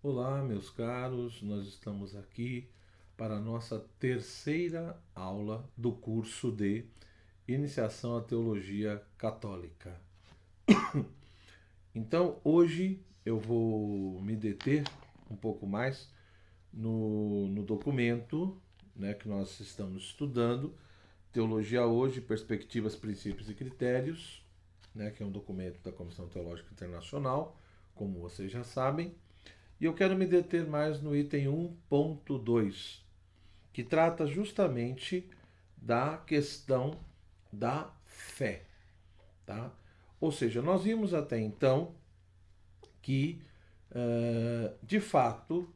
Olá, meus caros, nós estamos aqui para a nossa terceira aula do curso de Iniciação à Teologia Católica. Então, hoje eu vou me deter um pouco mais no documento, que nós estamos estudando, Teologia Hoje, Perspectivas, Princípios e Critérios, que é um documento da Comissão Teológica Internacional, como vocês já sabem. E eu quero me deter mais no item 1.2, que trata justamente da questão da fé. Tá? Ou seja, nós vimos até então que, de fato,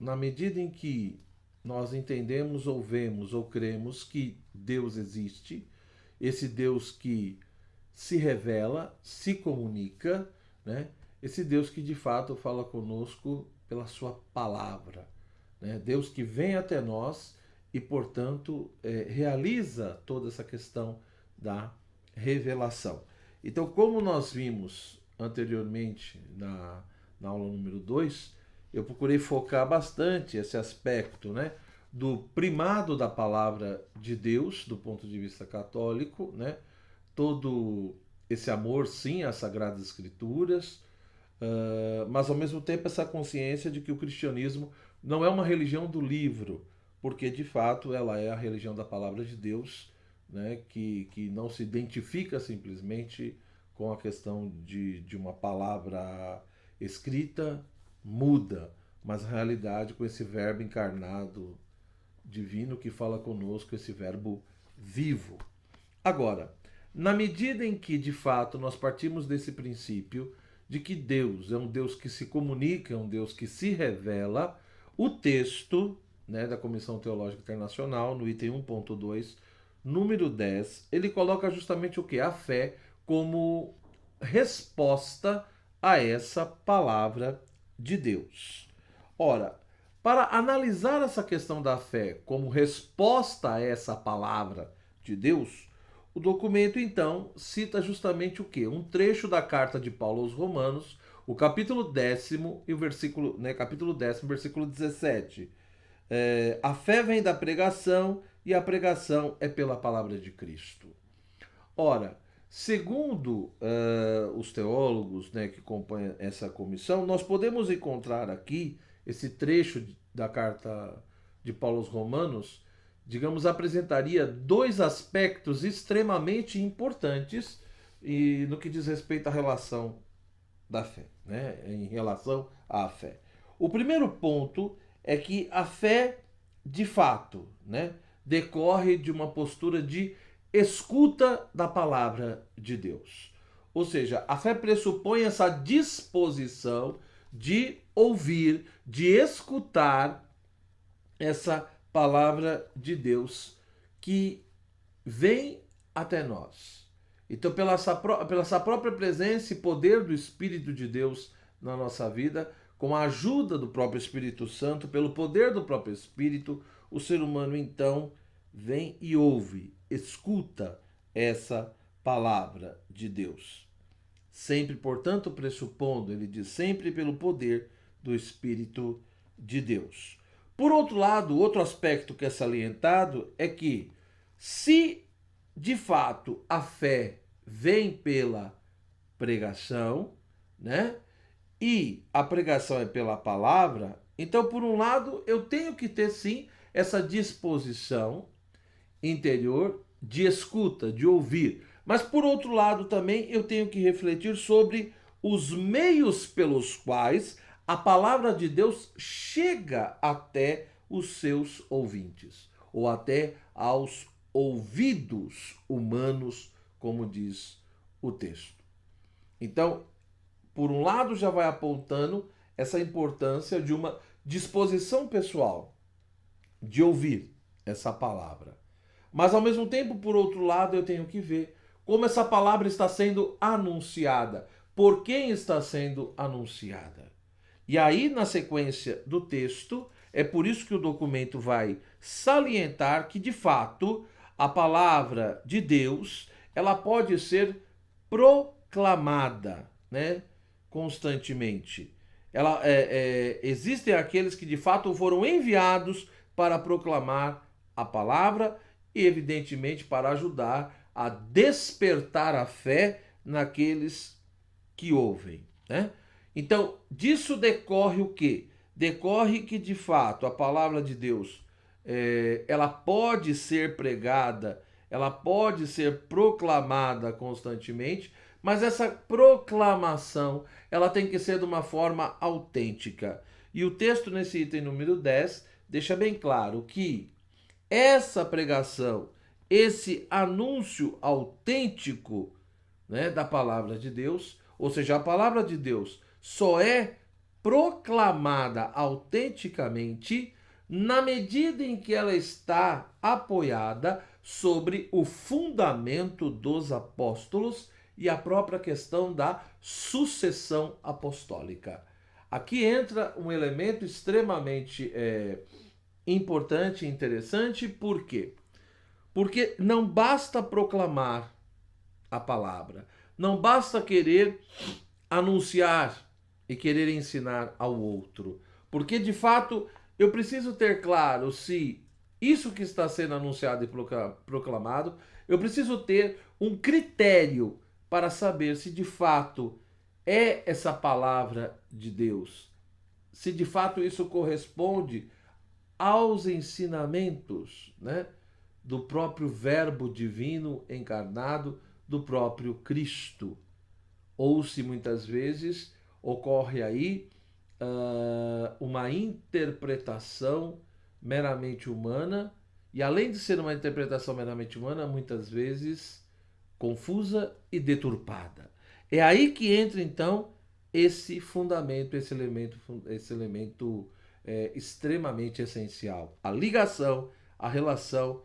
na medida em que nós entendemos ou vemos ou cremos que Deus existe, esse Deus que se revela, se comunica, né? Esse Deus que de fato fala conosco pela sua palavra, né? Deus que vem até nós e, portanto, realiza toda essa questão da revelação. Então, como nós vimos anteriormente na aula número 2, eu procurei focar bastante esse aspecto, né, do primado da palavra de Deus, do ponto de vista católico, né, todo esse amor, sim, às Sagradas Escrituras, mas ao mesmo tempo essa consciência de que o cristianismo não é uma religião do livro, porque de fato ela é a religião da palavra de Deus, né, que não se identifica simplesmente com a questão de uma palavra escrita muda, mas a realidade com esse verbo encarnado divino que fala conosco, esse verbo vivo. Agora, na medida em que de fato nós partimos desse princípio de que Deus é um Deus que se comunica, é um Deus que se revela, o texto, né, da Comissão Teológica Internacional, no item 1.2, número 10, ele coloca justamente o que? A fé como resposta a essa palavra de Deus. Ora, para analisar essa questão da fé como resposta a essa palavra de Deus, o documento então cita justamente o quê? Um trecho da carta de Paulo aos Romanos, o capítulo 10º e o versículo, capítulo 10º, versículo 17. A fé vem da pregação e a pregação é pela palavra de Cristo. Ora, segundo os teólogos, que compõem essa comissão, nós podemos encontrar aqui esse trecho da carta de Paulo aos Romanos, digamos, apresentaria dois aspectos extremamente importantes e no que diz respeito à relação da fé, né? Em relação à fé. O primeiro ponto é que a fé, de fato, né, decorre de uma postura de escuta da palavra de Deus. Ou seja, a fé pressupõe essa disposição de ouvir, de escutar essa palavra de Deus que vem até nós. Então, pela essa própria presença e poder do Espírito de Deus na nossa vida, com a ajuda do próprio Espírito Santo, pelo poder do próprio Espírito, o ser humano então vem e ouve, escuta essa palavra de Deus. Sempre, portanto, pressupondo, ele diz, sempre pelo poder do Espírito de Deus. Por outro lado, outro aspecto que é salientado é que, se de fato a fé vem pela pregação, né? E a pregação é pela palavra, então, por um lado, eu tenho que ter sim essa disposição interior de escuta, de ouvir. Mas por outro lado também eu tenho que refletir sobre os meios pelos quais a palavra de Deus chega até os seus ouvintes, ou até aos ouvidos humanos, como diz o texto. Então, por um lado, já vai apontando essa importância de uma disposição pessoal de ouvir essa palavra. Mas ao mesmo tempo, por outro lado, eu tenho que ver como essa palavra está sendo anunciada, por quem está sendo anunciada. E aí, na sequência do texto, é por isso que o documento vai salientar que, de fato, a palavra de Deus, ela pode ser proclamada, né, constantemente. Existem aqueles que de fato foram enviados para proclamar a palavra e, evidentemente, para ajudar a despertar a fé naqueles que ouvem, né? Então, disso decorre o quê? Decorre que, de fato, a palavra de Deus, ela pode ser pregada, ela pode ser proclamada constantemente, mas essa proclamação, ela tem que ser de uma forma autêntica. E o texto nesse item número 10 deixa bem claro que essa pregação, esse anúncio autêntico, né, da palavra de Deus, ou seja, a palavra de Deus só é proclamada autenticamente na medida em que ela está apoiada sobre o fundamento dos apóstolos e a própria questão da sucessão apostólica. Aqui entra um elemento extremamente importante e interessante, por quê? Porque não basta proclamar a palavra, não basta querer anunciar e querer ensinar ao outro, porque de fato eu preciso ter claro se isso que está sendo anunciado e proclamado, eu preciso ter um critério para saber se de fato é essa palavra de Deus, se de fato isso corresponde aos ensinamentos, né, do próprio Verbo divino encarnado, do próprio Cristo. Ou se muitas vezes ocorre aí uma interpretação meramente humana, e além de ser uma interpretação meramente humana, muitas vezes confusa e deturpada. É aí que entra então esse fundamento, esse elemento extremamente essencial, a ligação, a relação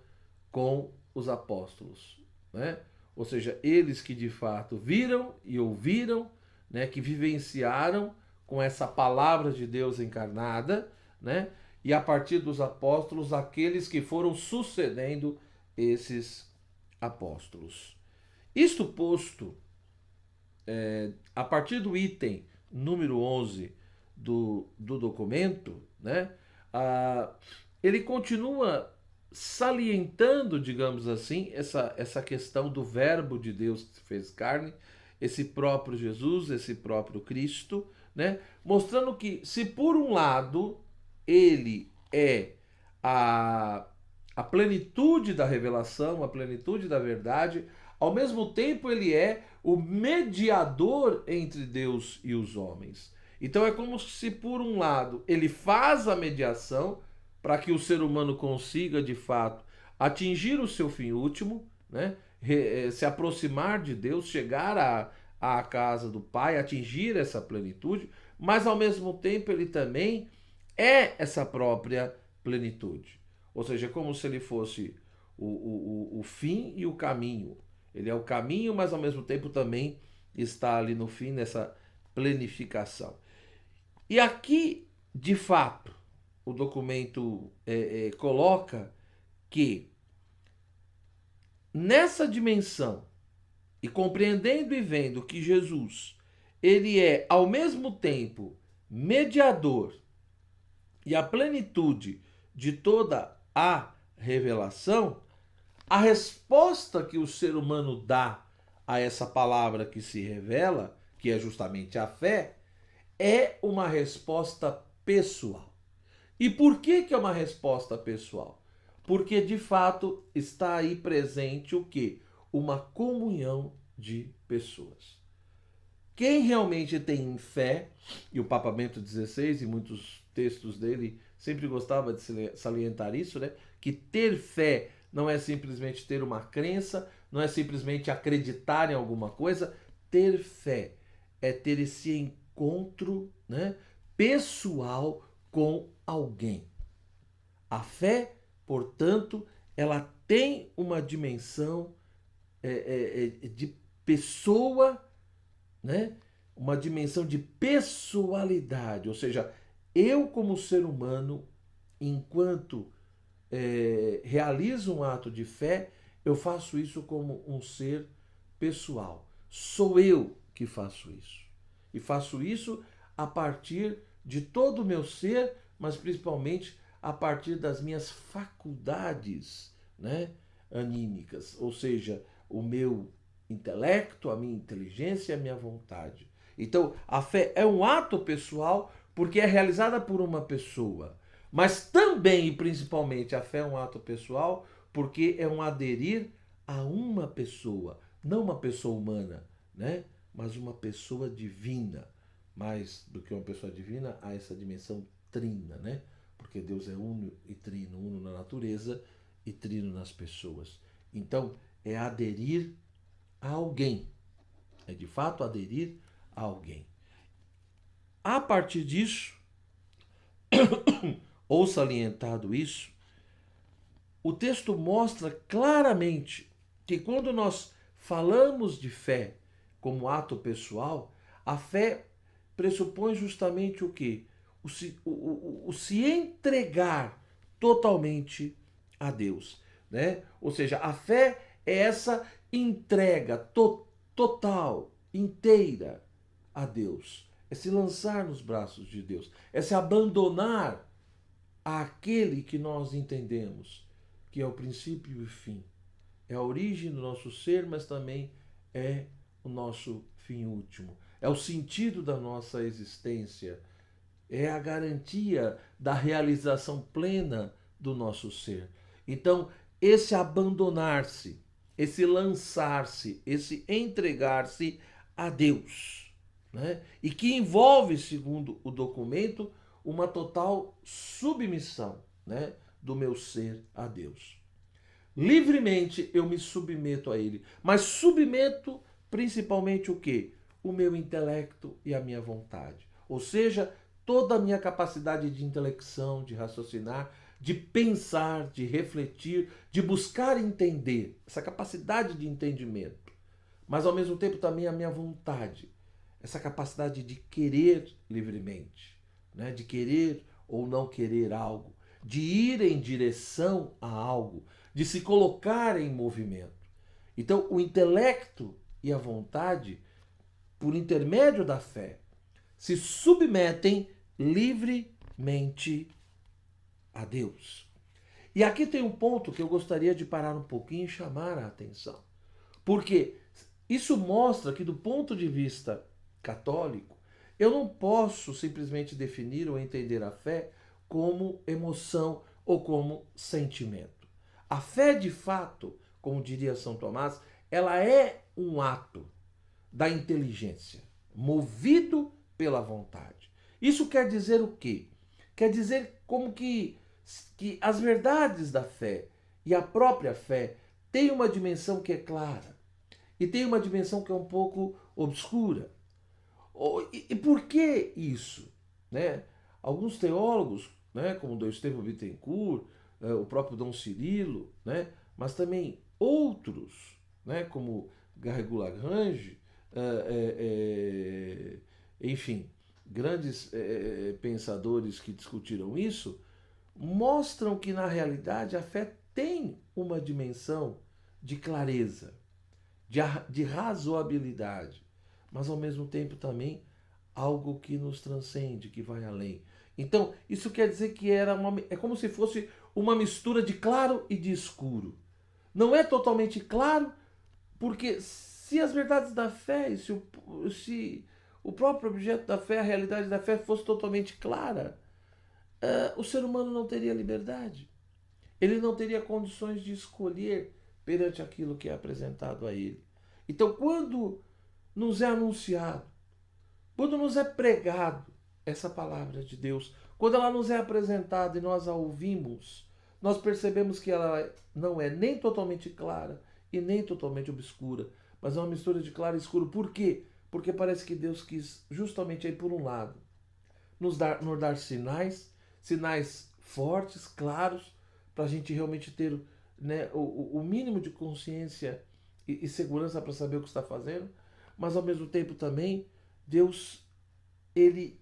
com os apóstolos, né? Ou seja, eles que de fato viram e ouviram, né, que vivenciaram com essa palavra de Deus encarnada, né? E a partir dos apóstolos, aqueles que foram sucedendo esses apóstolos. Isto posto, a partir do item número 11 do documento, né, ele continua salientando, digamos assim, essa questão do Verbo de Deus que se fez carne, esse próprio Jesus, esse próprio Cristo, né, mostrando que se por um lado ele é a plenitude da revelação, a plenitude da verdade, ao mesmo tempo ele é o mediador entre Deus e os homens. Então é como se por um lado ele faz a mediação para que o ser humano consiga de fato atingir o seu fim último, né? Se aproximar de Deus, chegar à casa do Pai, atingir essa plenitude, mas ao mesmo tempo ele também é essa própria plenitude. Ou seja, é como se ele fosse o fim e o caminho. Ele é o caminho, mas ao mesmo tempo também está ali no fim, nessa plenificação. E aqui, de fato, o documento coloca que nessa dimensão, e compreendendo e vendo que Jesus, ele é ao mesmo tempo mediador e a plenitude de toda a revelação, a resposta que o ser humano dá a essa palavra que se revela, que é justamente a fé, é uma resposta pessoal. E por que é uma resposta pessoal? Porque de fato está aí presente o quê? Uma comunhão de pessoas. Quem realmente tem fé, e o Papa Bento XVI, e muitos textos dele, sempre gostava de salientar isso, né? Que ter fé não é simplesmente ter uma crença, não é simplesmente acreditar em alguma coisa. Ter fé é ter esse encontro, né, pessoal com alguém. A fé, portanto, ela tem uma dimensão de pessoa, né? Uma dimensão de pessoalidade, ou seja, eu como ser humano, enquanto realizo um ato de fé, eu faço isso como um ser pessoal. Sou eu que faço isso. E faço isso a partir de todo o meu ser, mas principalmente a partir das minhas faculdades, né, anímicas, ou seja, o meu intelecto, a minha inteligência e a minha vontade. Então, a fé é um ato pessoal porque é realizada por uma pessoa, mas também e principalmente a fé é um ato pessoal porque é um aderir a uma pessoa, não uma pessoa humana, né? Mas uma pessoa divina. Mais do que uma pessoa divina, há essa dimensão trina, né? Porque Deus é uno e trino, uno na natureza e trino nas pessoas. Então, é aderir a alguém. É de fato aderir a alguém. A partir disso, ou salientado isso, o texto mostra claramente que quando nós falamos de fé como ato pessoal, a fé pressupõe justamente o quê? O se entregar totalmente a Deus, né? Ou seja, a fé é essa entrega total, inteira a Deus. É se lançar nos braços de Deus, é se abandonar àquele que nós entendemos que é o princípio e o fim. É a origem do nosso ser, mas também é o nosso fim último. É o sentido da nossa existência. É a garantia da realização plena do nosso ser. Então, esse abandonar-se, esse lançar-se, esse entregar-se a Deus, né? E que envolve, segundo o documento, uma total submissão, né, do meu ser a Deus. Livremente eu me submeto a Ele, mas submeto principalmente o quê? O meu intelecto e a minha vontade. Ou seja, toda a minha capacidade de intelecção, de raciocinar, de pensar, de refletir, de buscar entender, essa capacidade de entendimento, mas ao mesmo tempo também a minha vontade, essa capacidade de querer livremente, né? De querer ou não querer algo, de ir em direção a algo, de se colocar em movimento. Então, o intelecto e a vontade, por intermédio da fé, se submetem livremente a Deus. E aqui tem um ponto que eu gostaria de parar um pouquinho e chamar a atenção. Porque isso mostra que, do ponto de vista católico, eu não posso simplesmente definir ou entender a fé como emoção ou como sentimento. A fé, de fato, como diria São Tomás, ela é um ato da inteligência, movido pela vontade. Isso quer dizer o quê? Quer dizer como que as verdades da fé e a própria fé têm uma dimensão que é clara e tem uma dimensão que é um pouco obscura. E por que isso? Né? Alguns teólogos, né, como Dom Estevão Bittencourt, o próprio Dom Cirilo, né, mas também outros, né, como Garrigou Lagrange, enfim, grandes pensadores que discutiram isso, mostram que na realidade a fé tem uma dimensão de clareza, de razoabilidade, mas ao mesmo tempo também algo que nos transcende, que vai além. Então, isso quer dizer que é como se fosse uma mistura de claro e de escuro. Não é totalmente claro, porque se as verdades da fé, se o próprio objeto da fé, a realidade da fé fosse totalmente clara, o ser humano não teria liberdade. Ele não teria condições de escolher perante aquilo que é apresentado a ele. Então, quando nos é anunciado, quando nos é pregado essa palavra de Deus, quando ela nos é apresentada e nós a ouvimos, nós percebemos que ela não é nem totalmente clara e nem totalmente obscura, mas é uma mistura de claro e escuro. Por quê? Porque parece que Deus quis justamente aí por um lado nos dar sinais, sinais fortes, claros, para a gente realmente ter, né, o mínimo de consciência e segurança para saber o que está fazendo, mas ao mesmo tempo também Deus, ele,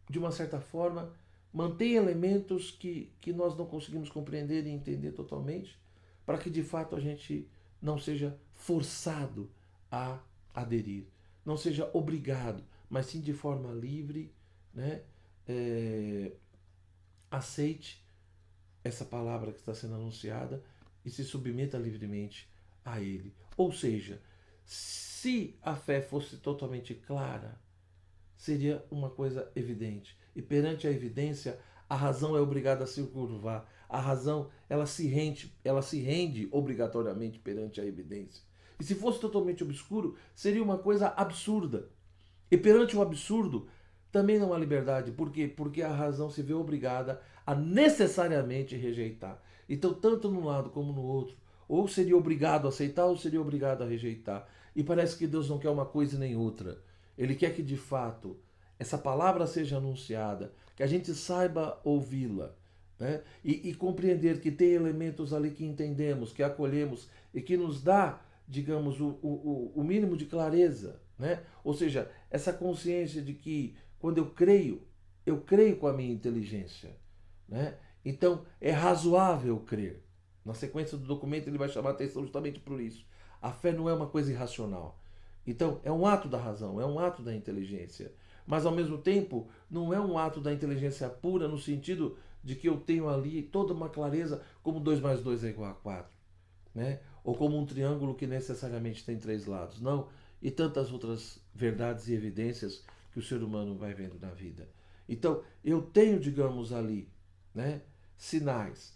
de uma certa forma, mantém elementos que nós não conseguimos compreender e entender totalmente, para que de fato a gente não seja forçado a aderir, não seja obrigado, mas sim de forma livre, né? Aceite essa palavra que está sendo anunciada e se submeta livremente a Ele. Ou seja, se a fé fosse totalmente clara, seria uma coisa evidente. E perante a evidência, a razão é obrigada a se curvar. A razão, ela se rende obrigatoriamente perante a evidência. E se fosse totalmente obscuro, seria uma coisa absurda. E perante o absurdo, também não há liberdade. Por quê? Porque a razão se vê obrigada a necessariamente rejeitar. Então, tanto num lado como no outro, ou seria obrigado a aceitar ou seria obrigado a rejeitar. E parece que Deus não quer uma coisa nem outra. Ele quer que, de fato, essa palavra seja anunciada, que a gente saiba ouvi-la, né? E compreender que tem elementos ali que entendemos, que acolhemos e que nos dá, digamos, o mínimo de clareza, né? Ou seja, essa consciência de que quando eu creio com a minha inteligência, né? Então é razoável crer. Na sequência do documento ele vai chamar a atenção justamente por isso. A fé não é uma coisa irracional. Então é um ato da razão, é um ato da inteligência. Mas ao mesmo tempo não é um ato da inteligência pura no sentido de que eu tenho ali toda uma clareza como 2 mais 2 é igual a 4, né? Ou como um triângulo que necessariamente tem 3 lados. Não. E tantas outras verdades e evidências que o ser humano vai vendo na vida. Então, eu tenho, digamos, ali, né, sinais,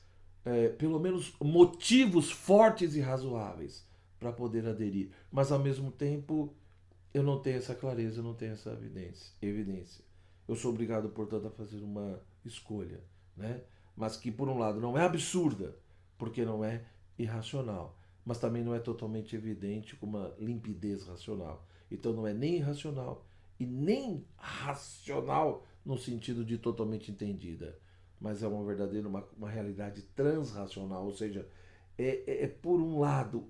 pelo menos motivos fortes e razoáveis para poder aderir. Mas, ao mesmo tempo, eu não tenho essa clareza, eu não tenho essa evidência. Eu sou obrigado, portanto, a fazer uma escolha, né? Mas que, por um lado, não é absurda, porque não é irracional, mas também não é totalmente evidente com uma limpidez racional. Então não é nem irracional e nem racional no sentido de totalmente entendida, mas é uma verdadeira, uma realidade transracional, ou seja, por um lado,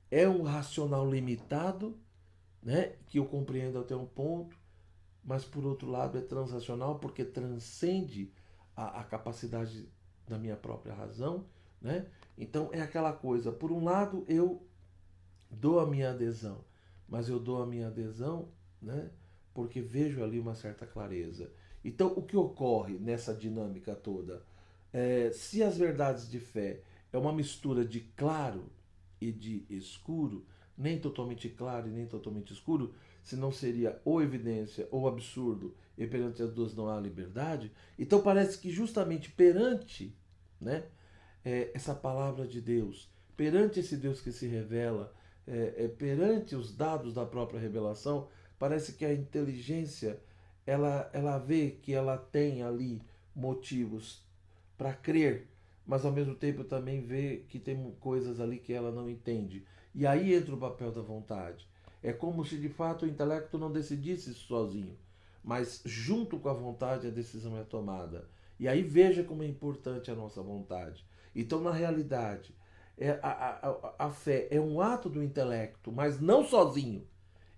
é um racional limitado, né, que eu compreendo até um ponto, mas por outro lado é transracional porque transcende a capacidade da minha própria razão, né? Então é aquela coisa, por um lado eu dou a minha adesão, mas eu dou a minha adesão, né, porque vejo ali uma certa clareza. Então o que ocorre nessa dinâmica toda? Se as verdades de fé é uma mistura de claro e de escuro, nem totalmente claro e nem totalmente escuro, senão seria ou evidência ou absurdo, e perante as duas não há liberdade. Então parece que justamente perante, né, essa palavra de Deus, perante esse Deus que se revela, perante os dados da própria revelação, parece que a inteligência ela vê que ela tem ali motivos para crer, mas ao mesmo tempo também vê que tem coisas ali que ela não entende. E aí entra o papel da vontade. É como se de fato o intelecto não decidisse sozinho, mas junto com a vontade a decisão é tomada. E aí veja como é importante a nossa vontade. Então, na realidade, a fé é um ato do intelecto, mas não sozinho.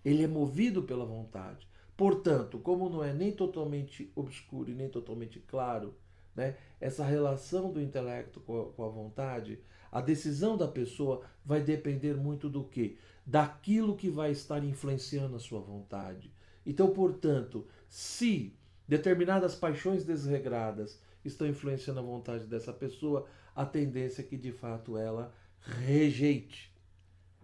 Ele é movido pela vontade. Portanto, como não é nem totalmente obscuro e nem totalmente claro, né, essa relação do intelecto com a vontade, a decisão da pessoa vai depender muito do quê? Daquilo que vai estar influenciando a sua vontade. Então, portanto, se determinadas paixões desregradas estão influenciando a vontade dessa pessoa, a tendência é que de fato ela rejeite,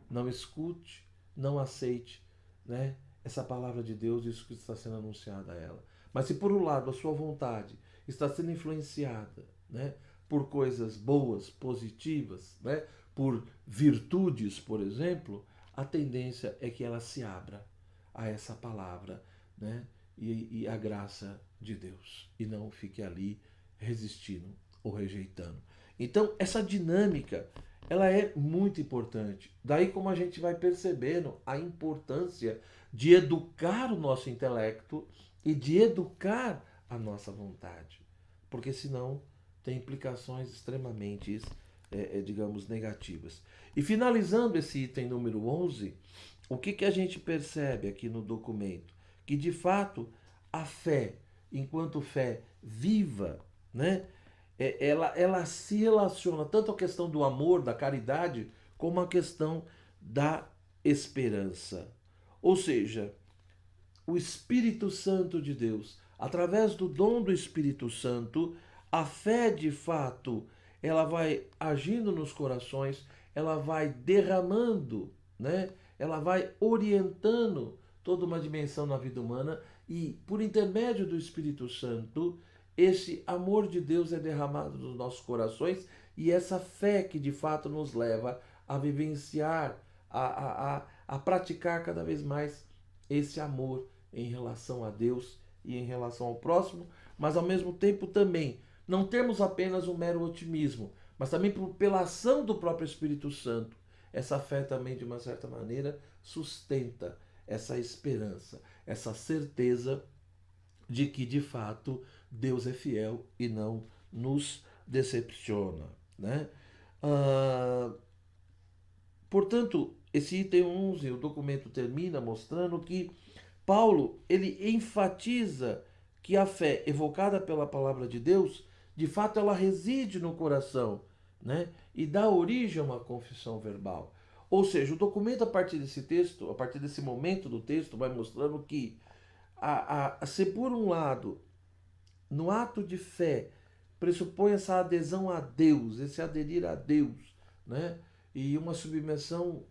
não escute, não aceite, né, essa palavra de Deus, isso que está sendo anunciado a ela. Mas se por um lado a sua vontade está sendo influenciada, né, por coisas boas, positivas, né, por virtudes, por exemplo, a tendência é que ela se abra a essa palavra, né, e a graça de Deus, e não fique ali resistindo ou rejeitando. Então, essa dinâmica, ela é muito importante. Daí como a gente vai percebendo a importância de educar o nosso intelecto e de educar a nossa vontade. Porque senão tem implicações extremamente, digamos, negativas. E finalizando esse item número 11, o que a gente percebe aqui no documento? Que de fato a fé, enquanto fé viva, né, ela se relaciona tanto à questão do amor, da caridade, como à questão da esperança. Ou seja, o Espírito Santo de Deus, através do dom do Espírito Santo, a fé de fato, ela vai agindo nos corações, ela vai derramando, né? Ela vai orientando toda uma dimensão na vida humana e por intermédio do Espírito Santo, esse amor de Deus é derramado nos nossos corações e essa fé que de fato nos leva a vivenciar, a praticar cada vez mais esse amor em relação a Deus e em relação ao próximo, mas ao mesmo tempo também não termos apenas um mero otimismo, mas também pela ação do próprio Espírito Santo. Essa fé também, de uma certa maneira, sustenta essa esperança, essa certeza de que, de fato, Deus é fiel e não nos decepciona, né? Ah, portanto, esse item 11, o documento termina mostrando que Paulo, ele enfatiza que a fé evocada pela palavra de Deus, de fato ela reside no coração, né? E dá origem a uma confissão verbal. Ou seja, o documento a partir desse texto, a partir desse momento do texto, vai mostrando que se por um lado, no ato de fé, pressupõe essa adesão a Deus, esse aderir a Deus, né? E uma submissão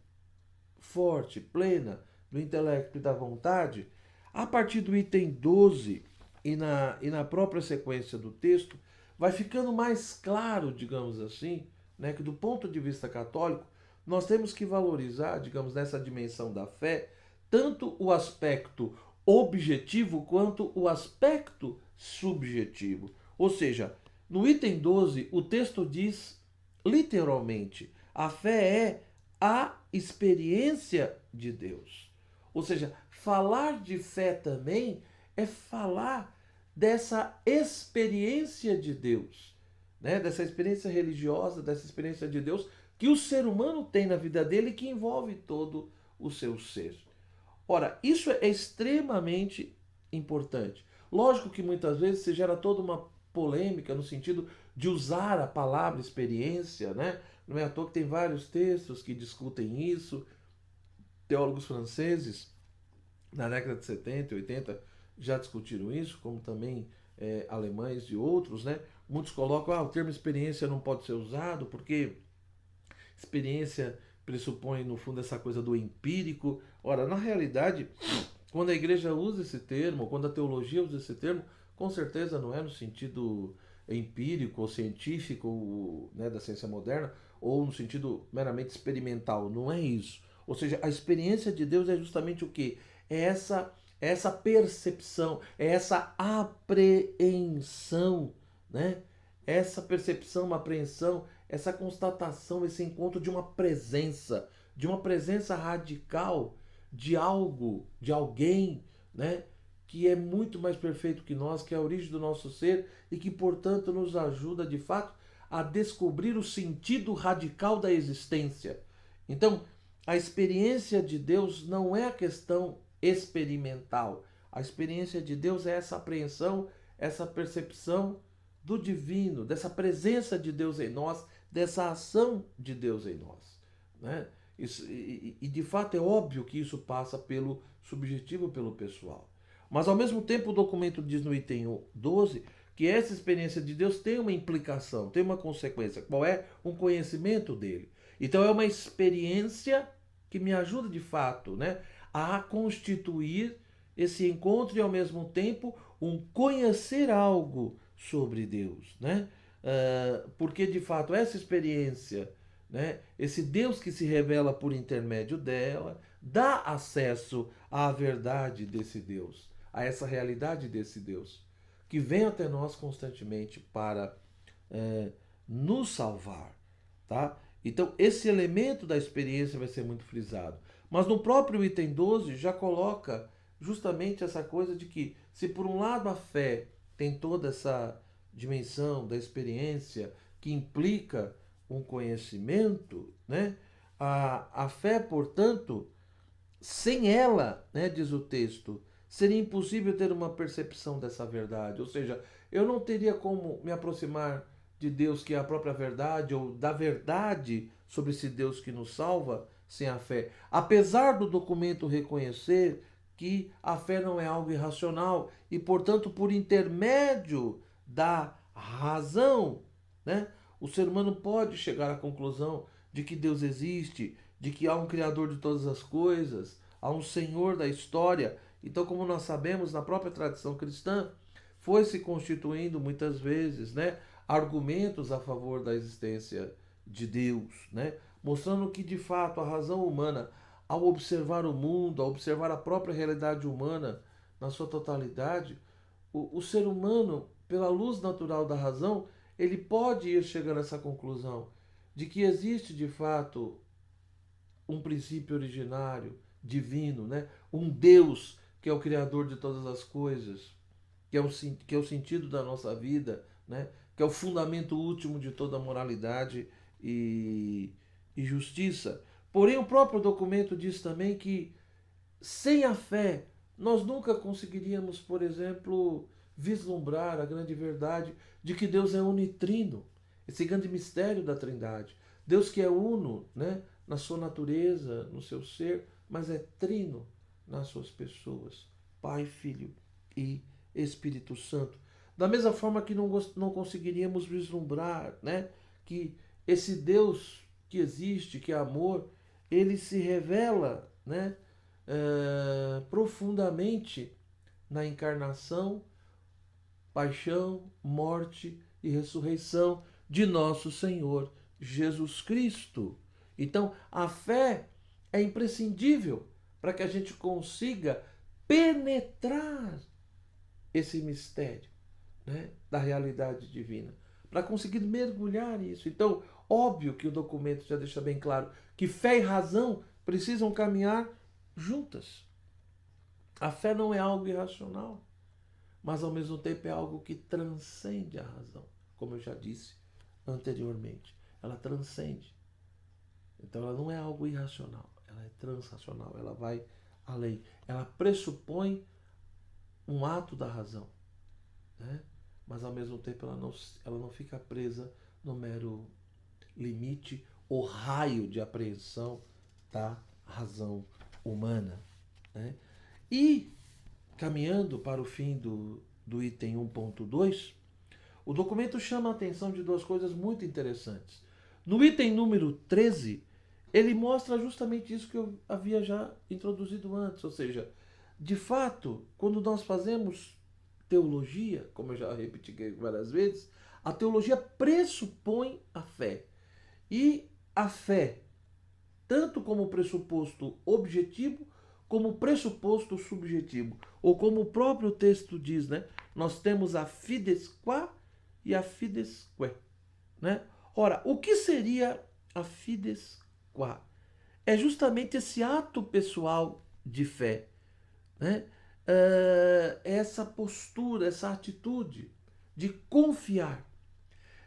forte, plena do intelecto e da vontade, a partir do item 12 e na própria sequência do texto, vai ficando mais claro, digamos assim, né, que do ponto de vista católico, nós temos que valorizar, digamos, nessa dimensão da fé, tanto o aspecto objetivo quanto o aspecto subjetivo. Ou seja, no item 12, o texto diz literalmente: a fé é a experiência de Deus. Ou seja, falar de fé também é falar dessa experiência de Deus, né? Dessa experiência religiosa, dessa experiência de Deus que o ser humano tem na vida dele e que envolve todo o seu ser. Ora, isso é extremamente importante. Lógico que muitas vezes se gera toda uma polêmica no sentido de usar a palavra experiência, né? Não é à toa que tem vários textos que discutem isso. Teólogos franceses, na década de 70 e 80, já discutiram isso, como também alemães e outros, né? Muitos colocam, o termo experiência não pode ser usado porque experiência pressupõe, no fundo, essa coisa do empírico. Ora, na realidade, quando a igreja usa esse termo, quando a teologia usa esse termo, com certeza não é no sentido empírico ou científico, né, da ciência moderna, ou no sentido meramente experimental. Não é isso. Ou seja, a experiência de Deus é justamente o quê? É essa percepção, é essa apreensão, né? Essa percepção, uma apreensão, essa constatação, esse encontro de uma presença radical de algo, de alguém, né? Que é muito mais perfeito que nós, que é a origem do nosso ser e que, portanto, nos ajuda de fato a descobrir o sentido radical da existência. Então, a experiência de Deus não é a questão experimental. A experiência de Deus é essa apreensão, essa percepção do divino, dessa presença de Deus em nós, dessa ação de Deus em nós, né? Isso, e de fato é óbvio que isso passa pelo subjetivo, pelo pessoal. Mas ao mesmo tempo o documento diz no item 12 que essa experiência de Deus tem uma implicação, tem uma consequência. Qual é? Um conhecimento dele. Então é uma experiência que me ajuda de fato, né, a constituir esse encontro e ao mesmo tempo um conhecer algo sobre Deus, né? Porque de fato essa experiência, né, esse Deus que se revela por intermédio dela, dá acesso à verdade desse Deus, a essa realidade desse Deus, que vem até nós constantemente para nos salvar, tá? Então esse elemento da experiência vai ser muito frisado. Mas no próprio item 12 já coloca justamente essa coisa de que, se por um lado a fé tem toda essa dimensão da experiência que implica um conhecimento, né? A fé, portanto, sem ela, né, diz o texto, seria impossível ter uma percepção dessa verdade. Ou seja, eu não teria como me aproximar de Deus, que é a própria verdade, ou da verdade sobre esse Deus que nos salva, sem a fé. Apesar do documento reconhecer que a fé não é algo irracional e, portanto, por intermédio da razão, né, o ser humano pode chegar à conclusão de que Deus existe, de que há um Criador de todas as coisas, há um Senhor da história. Então, como nós sabemos, na própria tradição cristã, foi se constituindo muitas vezes, né, argumentos a favor da existência de Deus, né, mostrando que de fato a razão humana, ao observar o mundo, ao observar a própria realidade humana na sua totalidade, o ser humano, pela luz natural da razão, ele pode ir chegando a essa conclusão de que existe de fato um princípio originário, divino, né? Um Deus que é o Criador de todas as coisas, que é o sentido da nossa vida, né? Que é o fundamento último de toda moralidade e justiça. Porém, o próprio documento diz também que sem a fé nós nunca conseguiríamos, por exemplo, vislumbrar a grande verdade de que Deus é unitrino, esse grande mistério da Trindade. Deus que é uno, né, na sua natureza, no seu ser, mas é trino nas suas pessoas, Pai, Filho e Espírito Santo. Da mesma forma que não conseguiríamos vislumbrar, né, que esse Deus que existe, que é amor, ele se revela, né, profundamente na encarnação, paixão, morte e ressurreição de nosso Senhor Jesus Cristo. Então, a fé é imprescindível para que a gente consiga penetrar esse mistério, né, da realidade divina, para conseguir mergulhar nisso. Então, óbvio que o documento já deixa bem claro que fé e razão precisam caminhar juntas. A fé não é algo irracional, mas ao mesmo tempo é algo que transcende a razão, como eu já disse anteriormente. Ela transcende. Então ela não é algo irracional, ela é transracional, ela vai além. Ela pressupõe um ato da razão, né? Mas ao mesmo tempo ela não fica presa no mero limite ou raio de apreensão da razão humana, né? E, caminhando para o fim do item 1.2, o documento chama a atenção de duas coisas muito interessantes. No item número 13, ele mostra justamente isso que eu havia já introduzido antes, ou seja, de fato, quando nós fazemos teologia, como eu já repeti várias vezes, a teologia pressupõe a fé. E a fé, tanto como pressuposto objetivo, como pressuposto subjetivo, ou como o próprio texto diz, né? Nós temos a fides qua e a fides que, né? Ora, o que seria a fides qua? É justamente esse ato pessoal de fé, né? Essa postura, essa atitude de confiar,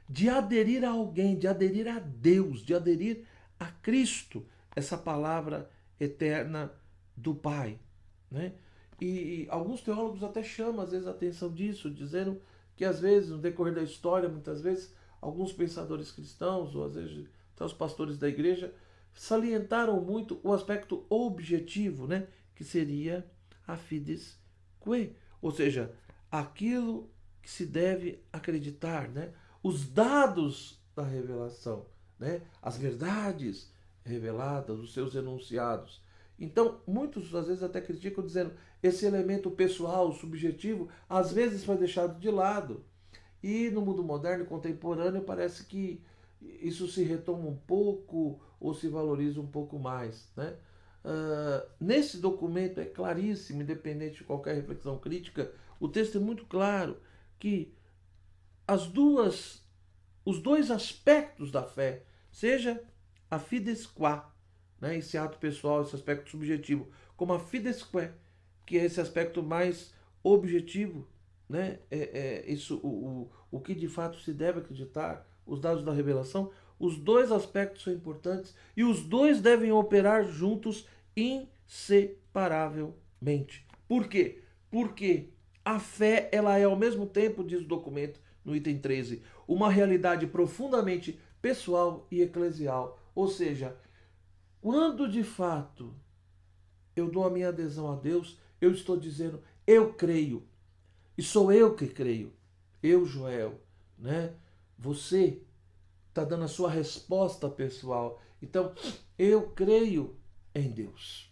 de aderir a alguém, de aderir a Deus, de aderir a Cristo, essa palavra eterna do Pai, né? E alguns teólogos até chamam às vezes a atenção disso, dizendo que às vezes, no decorrer da história, muitas vezes, alguns pensadores cristãos, ou às vezes até os pastores da igreja, salientaram muito o aspecto objetivo, né? Que seria a fides que, ou seja, aquilo que se deve acreditar, né? Os dados da revelação, né? As verdades reveladas, os seus enunciados. Então, muitos às vezes até criticam dizendo esse elemento pessoal, subjetivo, às vezes foi deixado de lado. E no mundo moderno e contemporâneo parece que isso se retoma um pouco ou se valoriza um pouco mais, né? Nesse documento é claríssimo, independente de qualquer reflexão crítica, o texto é muito claro que os dois aspectos da fé, seja a fides qua, né, esse ato pessoal, esse aspecto subjetivo, como a fides que é esse aspecto mais objetivo, né, isso, o que de fato se deve acreditar, os dados da revelação, os dois aspectos são importantes e os dois devem operar juntos inseparavelmente. Por quê? Porque a fé, ela é ao mesmo tempo, diz o documento no item 13, uma realidade profundamente pessoal e eclesial. Ou seja, quando de fato eu dou a minha adesão a Deus, eu estou dizendo, eu creio. E sou eu que creio. Eu, Joel, né? Você está dando a sua resposta pessoal. Então, eu creio em Deus.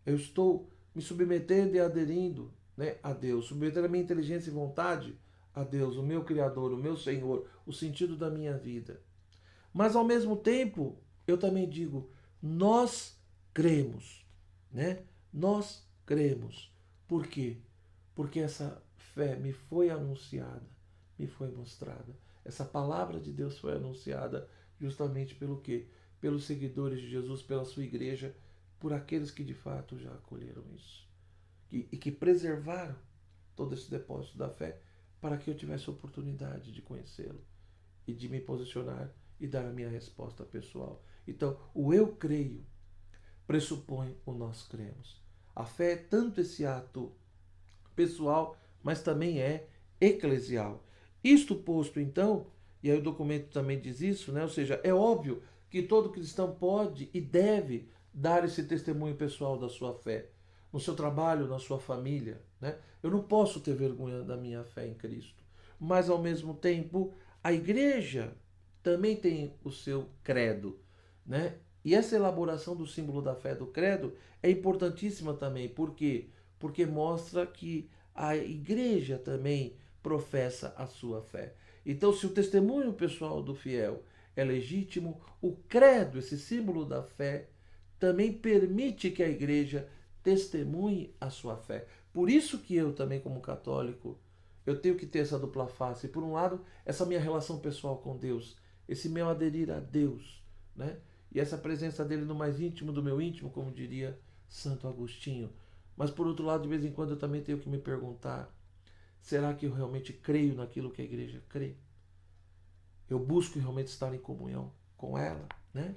Eu estou me submetendo e aderindo, né, a Deus, submetendo a minha inteligência e vontade a Deus, o meu Criador, o meu Senhor, o sentido da minha vida. Mas ao mesmo tempo, eu também digo, nós cremos, né? Nós cremos. Por quê? Porque essa fé me foi anunciada, me foi mostrada. Essa palavra de Deus foi anunciada justamente pelo quê? Pelos seguidores de Jesus, pela sua igreja, por aqueles que de fato já acolheram isso. E que preservaram todo esse depósito da fé para que eu tivesse oportunidade de conhecê-lo e de me posicionar e dar a minha resposta pessoal. Então, o eu creio pressupõe o nós cremos. A fé é tanto esse ato pessoal, mas também é eclesial. Isto posto, então, e aí o documento também diz isso, né? Ou seja, é óbvio que todo cristão pode e deve dar esse testemunho pessoal da sua fé, no seu trabalho, na sua família, né? Eu não posso ter vergonha da minha fé em Cristo, mas ao mesmo tempo a igreja também tem o seu credo, né? E essa elaboração do símbolo da fé do credo é importantíssima também, por quê? Porque mostra que a igreja também professa a sua fé. Então, se o testemunho pessoal do fiel é legítimo, o credo, esse símbolo da fé, também permite que a igreja testemunhe a sua fé. Por isso que eu também, como católico, eu tenho que ter essa dupla face. Por um lado, essa minha relação pessoal com Deus, esse meu aderir a Deus, né? E essa presença dele no mais íntimo do meu íntimo, como diria Santo Agostinho. Mas por outro lado, de vez em quando eu também tenho que me perguntar, será que eu realmente creio naquilo que a igreja crê? Eu busco realmente estar em comunhão com ela, né?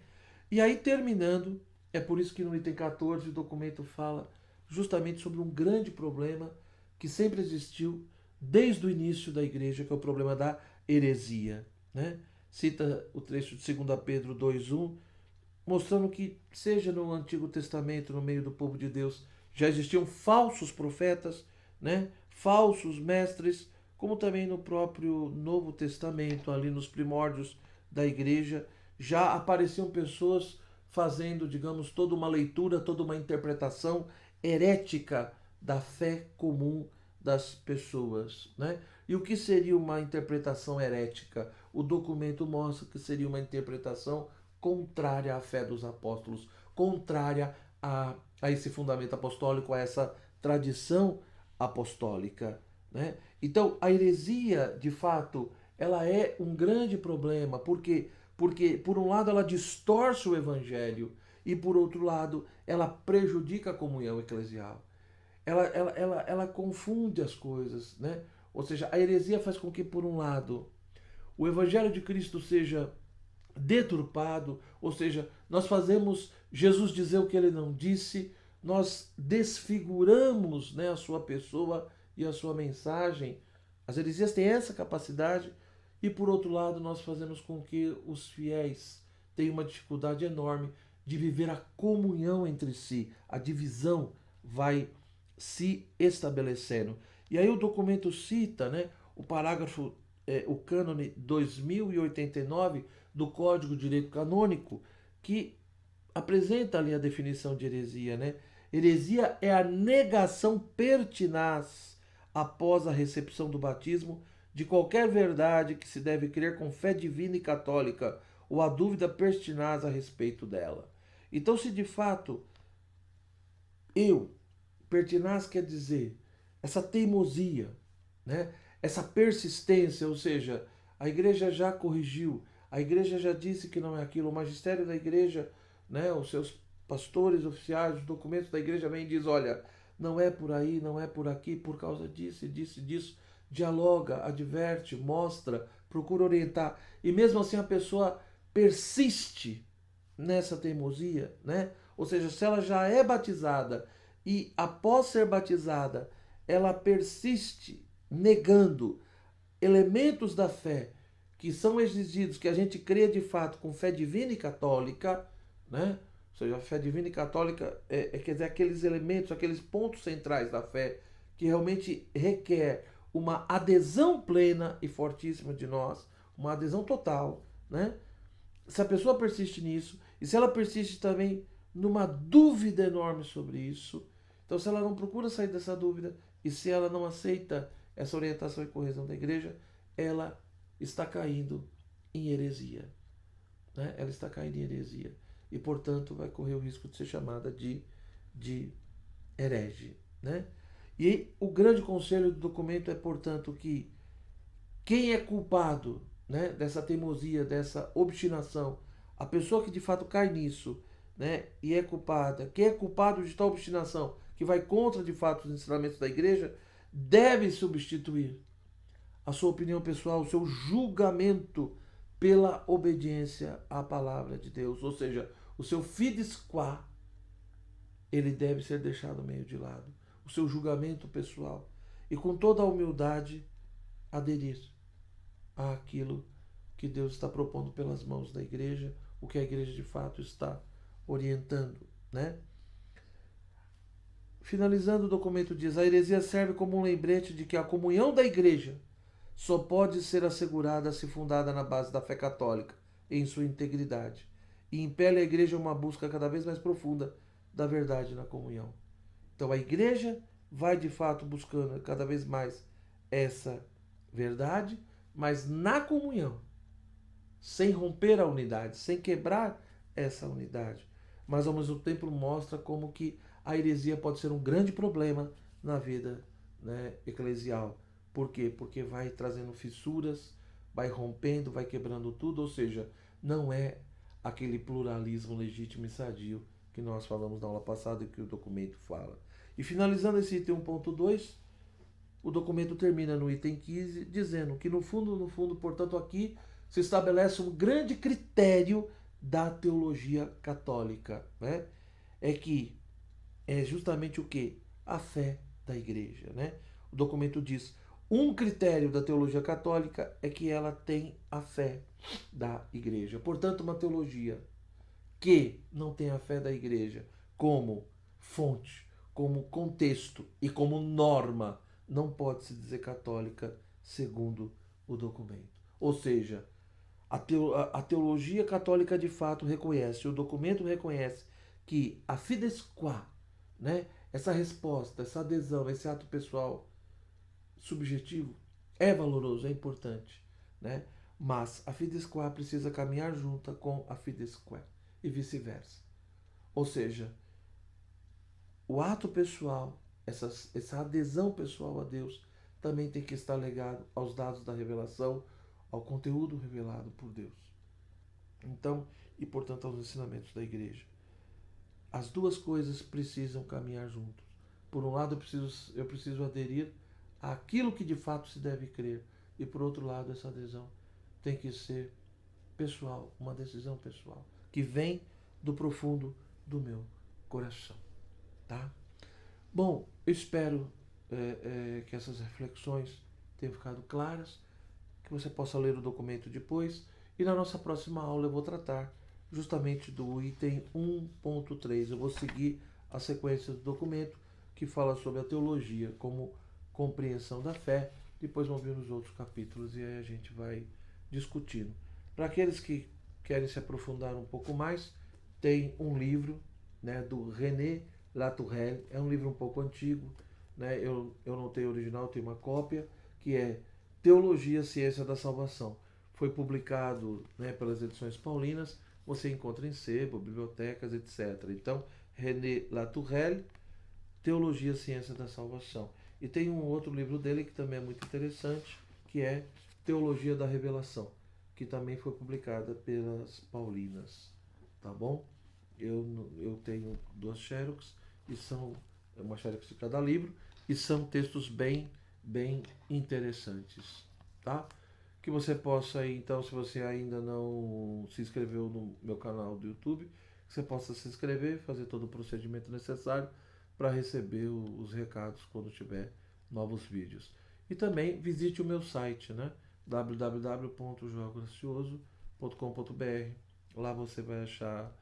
E aí, terminando, é por isso que no item 14 o documento fala justamente sobre um grande problema que sempre existiu desde o início da igreja, que é o problema da heresia, né? Cita o trecho de 2 Pedro 2:1, mostrando que, seja no Antigo Testamento, no meio do povo de Deus, já existiam falsos profetas, né? Falsos mestres, como também no próprio Novo Testamento, ali nos primórdios da igreja, já apareciam pessoas fazendo, digamos, toda uma leitura, toda uma interpretação herética da fé comum das pessoas, né? E o que seria uma interpretação herética? O documento mostra que seria uma interpretação contrária à fé dos apóstolos, contrária a esse fundamento apostólico, a essa tradição apostólica, né? Então, a heresia, de fato, ela é um grande problema, porque por um lado ela distorce o evangelho e por outro lado ela prejudica a comunhão eclesial. Ela confunde as coisas, né? Ou seja, a heresia faz com que, por um lado, o evangelho de Cristo seja deturpado, ou seja, nós fazemos Jesus dizer o que ele não disse, nós desfiguramos, né, a sua pessoa e a sua mensagem. As heresias têm essa capacidade e, por outro lado, nós fazemos com que os fiéis tenham uma dificuldade enorme de viver a comunhão entre si. A divisão vai se estabelecendo. E aí o documento cita, né, o parágrafo, o cânone 2089 do Código de Direito Canônico, que apresenta ali a definição de heresia, né? Heresia é a negação pertinaz após a recepção do batismo de qualquer verdade que se deve crer com fé divina e católica, ou a dúvida pertinaz a respeito dela. Então, se de fato pertinaz quer dizer essa teimosia, né? Essa persistência, ou seja, a igreja já corrigiu, a igreja já disse que não é aquilo, o magistério da igreja, né, os seus pastores oficiais, os documentos da igreja vêm e diz, olha, não é por aí, não é por aqui, por causa disso, disso, disso. Dialoga, adverte, mostra, procura orientar. E mesmo assim a pessoa persiste nessa teimosia, né? Ou seja, se ela já é batizada e após ser batizada, ela persiste negando elementos da fé que são exigidos, que a gente crê de fato com fé divina e católica, né? Ou seja, a fé divina e católica quer dizer, aqueles elementos, aqueles pontos centrais da fé que realmente requer uma adesão plena e fortíssima de nós, uma adesão total, né? Se a pessoa persiste nisso, e se ela persiste também numa dúvida enorme sobre isso, então se ela não procura sair dessa dúvida, e se ela não aceita essa orientação e correção da igreja, ela está caindo em heresia. Né? Ela está caindo em heresia. E, portanto, vai correr o risco de ser chamada de herege. Né? E o grande conselho do documento é, portanto, que quem é culpado, né, dessa teimosia, dessa obstinação, a pessoa que de fato cai nisso, né, e é culpada, quem é culpado de tal obstinação, que vai contra de fato os ensinamentos da igreja, deve substituir a sua opinião pessoal, o seu julgamento pela obediência à palavra de Deus, ou seja, o seu fides qua, ele deve ser deixado meio de lado, o seu julgamento pessoal, e com toda a humildade aderir àquilo que Deus está propondo pelas mãos da igreja, o que a igreja de fato está orientando, né? Finalizando, o documento diz: a heresia serve como um lembrete de que a comunhão da igreja só pode ser assegurada se fundada na base da fé católica, em sua integridade, e impele a igreja a uma busca cada vez mais profunda da verdade na comunhão. Então a igreja vai de fato buscando cada vez mais essa verdade, mas na comunhão, sem romper a unidade, sem quebrar essa unidade. Mas ao mesmo tempo mostra como que a heresia pode ser um grande problema na vida, né, eclesial. Por quê? Porque vai trazendo fissuras, vai rompendo, vai quebrando tudo, ou seja, não é aquele pluralismo legítimo e sadio que nós falamos na aula passada e que o documento fala. E finalizando esse item 1.2, o documento termina no item 15 dizendo que no fundo, portanto, aqui se estabelece um grande critério da teologia católica, né? É que é justamente o que? A fé da igreja, né? O documento diz: um critério da teologia católica é que ela tem a fé da igreja. Portanto, uma teologia que não tem a fé da igreja como fonte, como contexto e como norma, não pode se dizer católica segundo o documento. Ou seja, a teologia católica de fato reconhece, o documento reconhece que a fides qua, né, essa resposta, essa adesão, esse ato pessoal subjetivo é valoroso, é importante, né? Mas a fides qua precisa caminhar junta com a fides quae e vice-versa. Ou seja, o ato pessoal, essa adesão pessoal a Deus, também tem que estar ligado aos dados da revelação, ao conteúdo revelado por Deus. Então, e portanto aos ensinamentos da igreja. As duas coisas precisam caminhar juntos. Por um lado, eu preciso aderir àquilo que de fato se deve crer. E por outro lado, essa adesão tem que ser pessoal, uma decisão pessoal, que vem do profundo do meu coração. Tá? Bom, eu espero que essas reflexões tenham ficado claras, que você possa ler o documento depois, e na nossa próxima aula eu vou tratar justamente do item 1.3. Eu vou seguir a sequência do documento que fala sobre a teologia como compreensão da fé. Depois vamos ver os outros capítulos e aí a gente vai discutindo. Para aqueles que querem se aprofundar um pouco mais, tem um livro, né, do René Latourelle. É um livro um pouco antigo, né? Eu não tenho original, tenho uma cópia, que é Teologia, Ciência da Salvação. Foi publicado, né, pelas edições paulinas. Você encontra em sebo, bibliotecas, etc. Então, René Latourelle, Teologia, Ciência da Salvação. E tem um outro livro dele que também é muito interessante, que é Teologia da Revelação, que também foi publicada pelas paulinas. Tá bom? Eu tenho duas xerox, e são uma xerox de cada livro, e são textos bem interessantes, tá? Que você possa, então, se você ainda não se inscreveu no meu canal do YouTube, que você possa se inscrever, fazer todo o procedimento necessário para receber os recados quando tiver novos vídeos. E também visite o meu site, né? www.joelgracioso.com.br. Lá você vai achar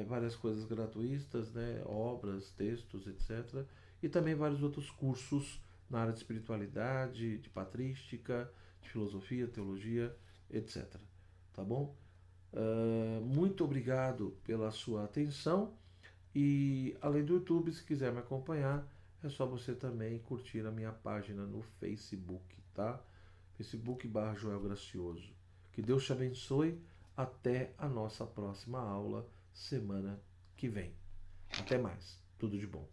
várias coisas gratuitas, né? Obras, textos, etc. E também vários outros cursos na área de espiritualidade, de patrística, de filosofia, teologia, etc. Tá bom? Muito obrigado pela sua atenção. E além do YouTube, se quiser me acompanhar, é só você também curtir a minha página no Facebook, tá? Facebook/Joel Gracioso. Que Deus te abençoe. Até a nossa próxima aula, semana que vem. Até mais. Tudo de bom.